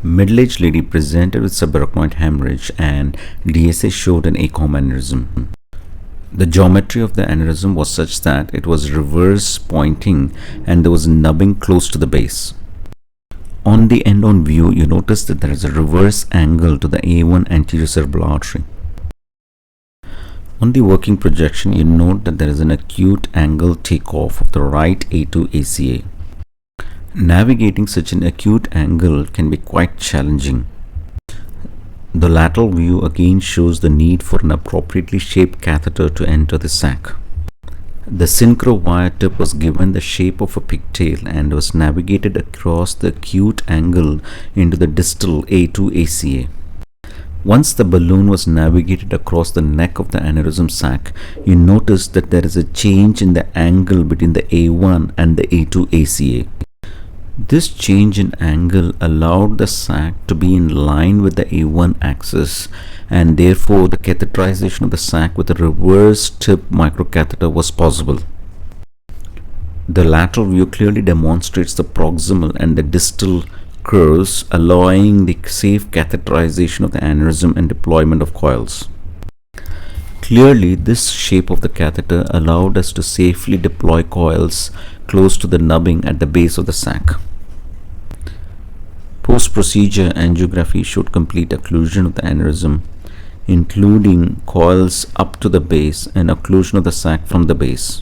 Middle-aged lady presented with subarachnoid hemorrhage and DSA showed an ACOM aneurysm. The geometry of the aneurysm was such that it was reverse pointing and there was nubbing close to the base. On the end-on view, you notice that there is a reverse angle to the A1 anterior cerebral artery. On the working projection, you note that there is an acute angle takeoff of the right A2 ACA. Navigating such an acute angle can be quite challenging. The lateral view again shows the need for an appropriately shaped catheter to enter the sac. The synchro wire tip was given the shape of a pigtail and was navigated across the acute angle into the distal A2 ACA. Once the balloon was navigated across the neck of the aneurysm sac, you notice that there is a change in the angle between the A1 and the A2 ACA. This change in angle allowed the sac to be in line with the A1 axis, and therefore the catheterization of the sac with a reverse tip microcatheter was possible. The lateral view clearly demonstrates the proximal and the distal curves, allowing the safe catheterization of the aneurysm and deployment of coils. Clearly, this shape of the catheter allowed us to safely deploy coils close to the nubbing at the base of the sac. Post-procedure angiography showed complete occlusion of the aneurysm, including coils up to the base and occlusion of the sac from the base.